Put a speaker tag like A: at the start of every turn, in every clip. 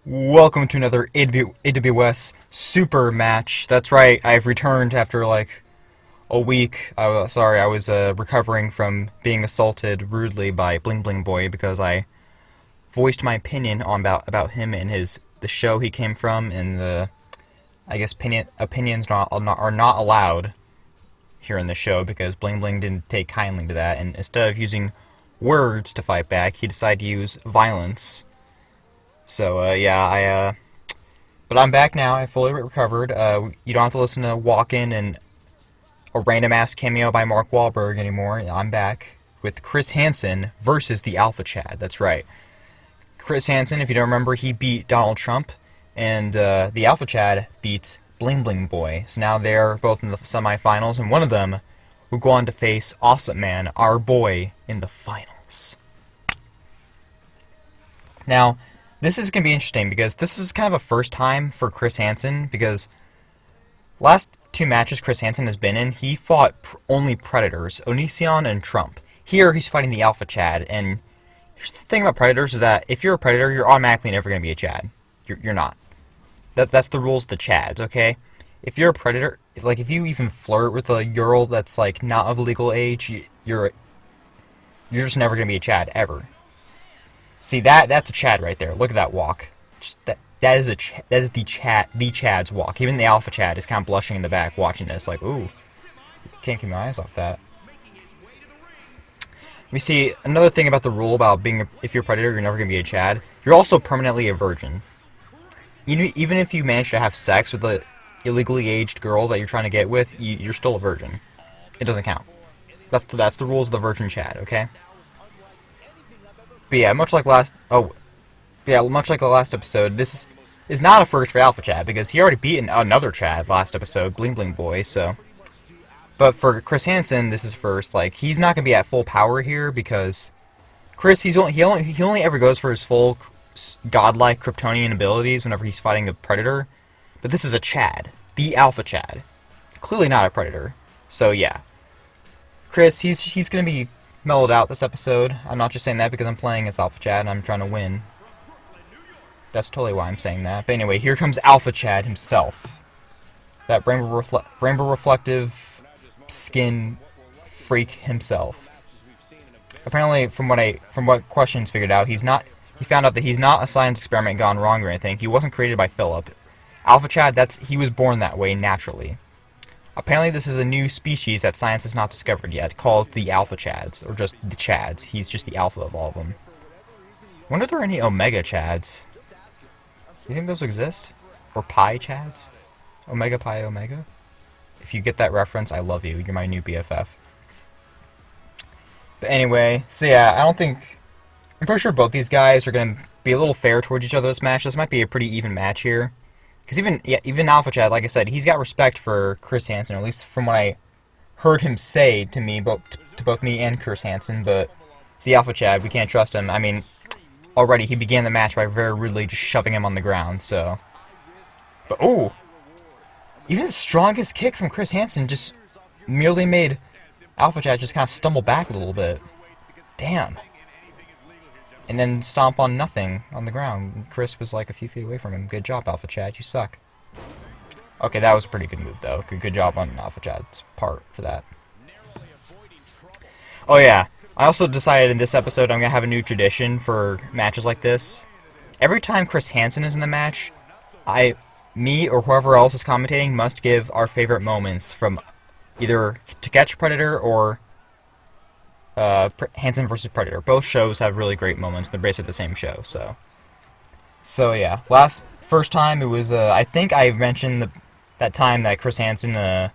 A: Welcome to another AWS super match. That's right, I've returned after like a week. I was recovering from being assaulted rudely by Bling Bling Boy because I voiced my opinion on about him and the show he came from, and I guess opinions are not allowed here in the show because Bling Bling didn't take kindly to that, and instead of using words to fight back, he decided to use violence. So, but I'm back now. I fully recovered. You don't have to listen to Walk In and a random ass cameo by Mark Wahlberg anymore. I'm back with Chris Hansen versus the Alpha Chad. That's right. Chris Hansen, if you don't remember, he beat Donald Trump, and the Alpha Chad beat Bling Bling Boy. So now they're both in the semifinals, and one of them will go on to face Awesome Man, our boy, in the finals. Now, this is going to be interesting because this is kind of a first time for Chris Hansen, because last two matches Chris Hansen has been in, he fought only Predators, Onision and Trump. Here, he's fighting the Alpha Chad, and here's the thing about Predators is that if you're a Predator, you're automatically never going to be a Chad. You're not. That's the rules of the Chads, okay? If you're a Predator, like if you even flirt with a girl that's like not of legal age, you're just never going to be a Chad, ever. See, that's a Chad right there. Look at that walk. Just that is the Chad's walk. Even the Alpha Chad is kind of blushing in the back watching this, like, ooh, can't keep my eyes off that. We see another thing about the rule about if you're a Predator, you're never gonna be a Chad. You're also permanently a virgin. Even if you manage to have sex with a illegally aged girl that you're trying to get with, you're still a virgin. It doesn't count. That's the rules of the virgin Chad, okay? But yeah, much like the last episode, this is not a first for Alpha Chad, because he already beat another Chad last episode, Bling Bling Boy, so... But for Chris Hansen, this is first. Like, he's not going to be at full power here, because Chris, he only ever goes for his full godlike Kryptonian abilities whenever he's fighting a Predator. But this is a Chad. The Alpha Chad. Clearly not a Predator. So, yeah. Chris, he's going to be mellowed out this episode. I'm not just saying that because I'm playing as Alpha Chad and I'm trying to win. That's totally why I'm saying that. But anyway, here comes Alpha Chad himself. That rainbow reflective skin freak himself. Apparently, from what questions figured out, he found out that he's not a science experiment gone wrong or anything. He wasn't created by Philip. Alpha Chad, he was born that way naturally. Apparently this is a new species that science has not discovered yet, called the Alpha Chads, or just the Chads. He's just the alpha of all of them. Wonder if there are any Omega Chads. Do you think those exist? Or Pi Chads? Omega Pi Omega? If you get that reference, I love you. You're my new BFF. But anyway, so yeah, I'm pretty sure both these guys are going to be a little fair towards each other this match. This might be a pretty even match here. Because even Alpha Chad, like I said, he's got respect for Chris Hansen, or at least from what I heard him say to me, to both me and Chris Hansen. But it's the Alpha Chad, we can't trust him. I mean, already he began the match by very rudely just shoving him on the ground, so... But, ooh! Even the strongest kick from Chris Hansen just merely made Alpha Chad just kind of stumble back a little bit. Damn. And then stomp on nothing on the ground. Chris was like a few feet away from him. Good job, Alpha Chad. You suck. Okay, that was a pretty good move, though. Good job on Alpha Chad's part for that. Oh, yeah. I also decided in this episode I'm going to have a new tradition for matches like this. Every time Chris Hansen is in the match, me or whoever else is commentating must give our favorite moments from either To Catch a Predator or Hansen vs. Predator. Both shows have really great moments. They're basically the same show, so yeah. First time it was, I think I mentioned that time that Chris Hansen, it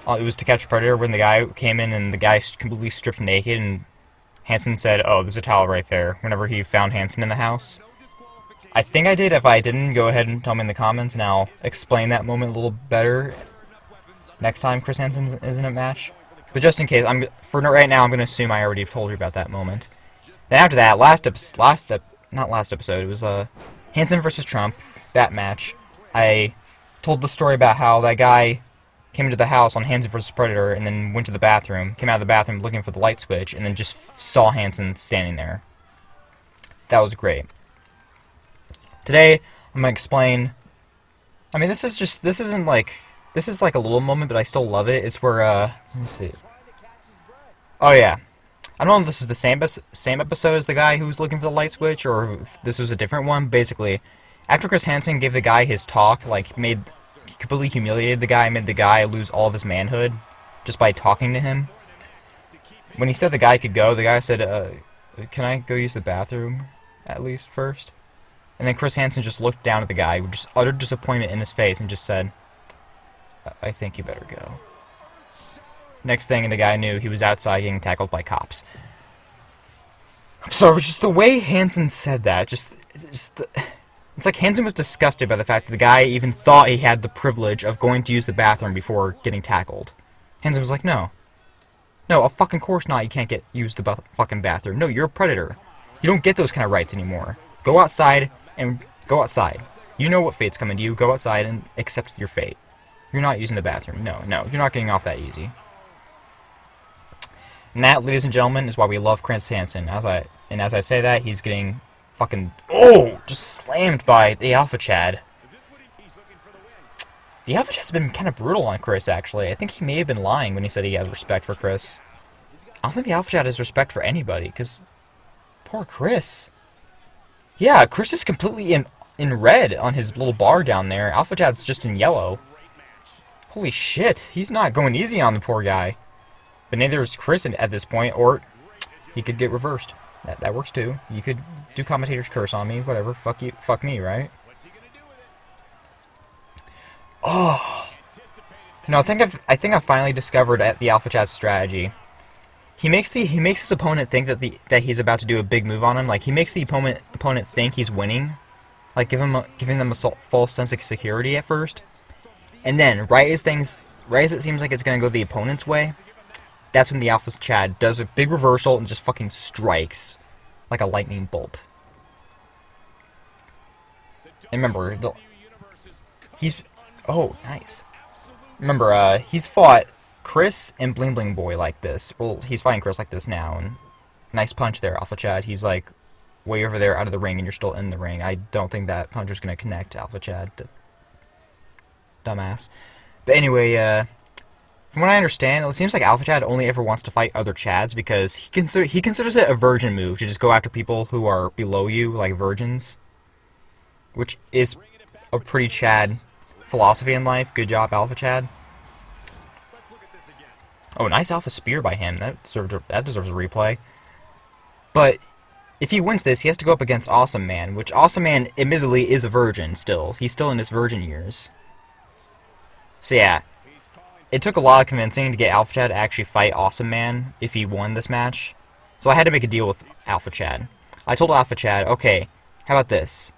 A: was To Catch a Predator when the guy came in and the guy completely stripped naked and Hansen said, "Oh, there's a towel right there," whenever he found Hansen in the house. I think I did. If I didn't, go ahead and tell me in the comments and I'll explain that moment a little better next time Chris Hansen is in a match. But just in case, for right now, I'm going to assume I already told you about that moment. Then after that, not last episode, it was Hansen versus Trump, that match. I told the story about how that guy came into the house on Hansen vs. Predator and then went to the bathroom, came out of the bathroom looking for the light switch, and then just saw Hansen standing there. That was great. Today, I'm gonna explain. I mean, this isn't like, this is like a little moment, but I still love it. It's where, let me see. Oh yeah. I don't know if this is the same episode as the guy who was looking for the light switch, or if this was a different one. Basically, after Chris Hansen gave the guy his talk, like, completely humiliated the guy, made the guy lose all of his manhood, just by talking to him. When he said the guy could go, the guy said, can I go use the bathroom, at least, first? And then Chris Hansen just looked down at the guy with just utter disappointment in his face and just said, I think you better go. Next thing the guy knew, he was outside getting tackled by cops. So just the way Hansen said that, it's like Hansen was disgusted by the fact that the guy even thought he had the privilege of going to use the bathroom before getting tackled. Hansen was like, no, of fucking course not, you can't use the fucking bathroom. No, you're a predator. You don't get those kind of rights anymore. Go outside and go outside. You know what fate's coming to you. Go outside and accept your fate. You're not using the bathroom. No, you're not getting off that easy. And that, ladies and gentlemen, is why we love Chris Hansen. As I say that, he's getting fucking just slammed by the Alpha Chad. The Alpha Chad's been kind of brutal on Chris, actually. I think he may have been lying when he said he has respect for Chris. I don't think the Alpha Chad has respect for anybody, because poor Chris. Yeah, Chris is completely in red on his little bar down there. Alpha Chad's just in yellow. Holy shit, he's not going easy on the poor guy. But neither is Chris at this point, or he could get reversed. That works too. You could do commentator's curse on me, whatever. Fuck you, fuck me, right? Oh, no, I think I finally discovered the Alpha Chat's strategy. He makes his opponent think that he's about to do a big move on him. Like, he makes the opponent think he's winning, like giving them a false sense of security at first, and then right as it seems like it's gonna go the opponent's way, that's when the Alpha Chad does a big reversal and just fucking strikes like a lightning bolt. And remember, nice. Remember, he's fought Chris and Bling Bling Boy like this. Well, he's fighting Chris like this now, and nice punch there, Alpha Chad. He's like way over there out of the ring, and you're still in the ring. I don't think that puncher's gonna connect, Alpha Chad. Dumbass. But anyway, from what I understand, it seems like Alpha Chad only ever wants to fight other Chads because he considers it a virgin move to just go after people who are below you, like virgins, which is a pretty Chad philosophy in life. Good job, Alpha Chad. Oh, nice Alpha Spear by him. That deserves a replay. But if he wins this, he has to go up against Awesome Man, which Awesome Man admittedly is a virgin still. He's still in his virgin years. So yeah, it took a lot of convincing to get Alpha Chad to actually fight Awesome Man if he won this match. So I had to make a deal with Alpha Chad. I told Alpha Chad, okay, how about this?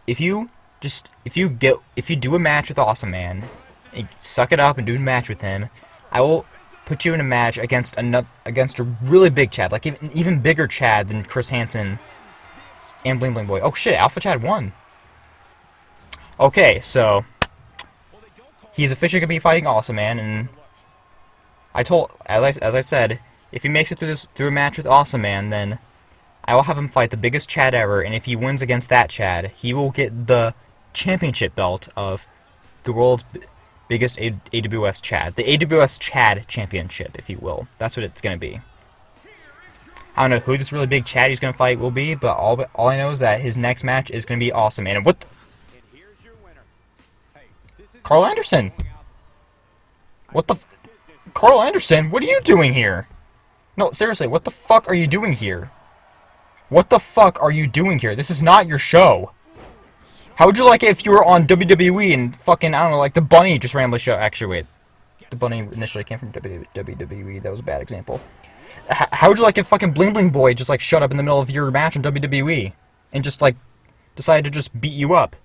A: If you do a match with Awesome Man, and suck it up and do a match with him, I will put you in a match against a really big Chad, like even bigger Chad than Chris Hansen and Bling Bling Boy. Oh shit, Alpha Chad won. Okay, so he's officially gonna be fighting Awesome Man, and as I said, if he makes it through a match with Awesome Man, then I will have him fight the biggest Chad ever, and if he wins against that Chad, he will get the championship belt of the world's biggest AWS Chad. The AWS Chad Championship, if you will. That's what it's going to be. I don't know who this really big Chad he's going to fight will be, but all I know is that his next match is going to be Awesome Man. And what the... Carl Anderson! What the... Carl Anderson, what are you doing here? No, seriously, what the fuck are you doing here? What the fuck are you doing here? This is not your show. How would you like it if you were on WWE and fucking, I don't know, like the Bunny just randomly show... Actually, wait. The Bunny initially came from WWE. That was a bad example. How would you like if fucking Bling Bling Boy just, like, shut up in the middle of your match on WWE and just, like, decided to just beat you up?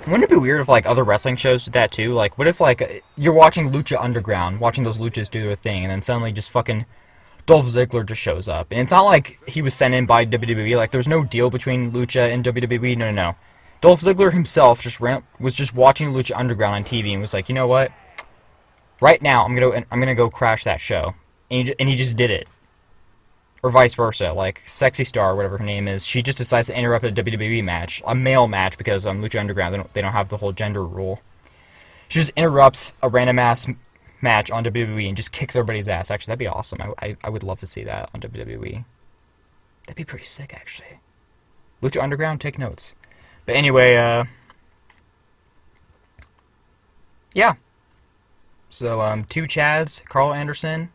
A: Wouldn't it be weird if, like, other wrestling shows did that, too? Like, what if, like, you're watching Lucha Underground, watching those luchas do their thing, and then suddenly just fucking Dolph Ziggler just shows up. And it's not like he was sent in by WWE. Like, there was no deal between Lucha and WWE. No. Dolph Ziggler himself was just watching Lucha Underground on TV and was like, you know what? Right now, I'm gonna go crash that show. And he just did it. or vice versa. Like Sexy Star, whatever her name is, she just decides to interrupt a WWE match, a male match, because on Lucha Underground they don't have the whole gender rule. She just interrupts a random ass match on WWE and just kicks everybody's ass. Actually, that'd be awesome. I would love to see that on WWE. That'd be pretty sick, actually. Lucha Underground, take notes. But anyway, yeah. So, 2 Chads, Carl Anderson.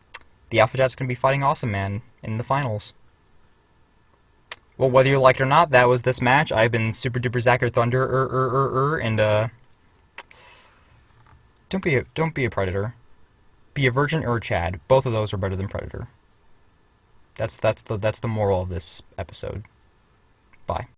A: The Alpha Chat's gonna be fighting Awesome Man in the finals. Well, whether you like it or not, that was this match. I've been Super Duper Zacker Thunder, and don't be a predator. Be a virgin or a Chad. Both of those are better than Predator. That's the moral of this episode. Bye.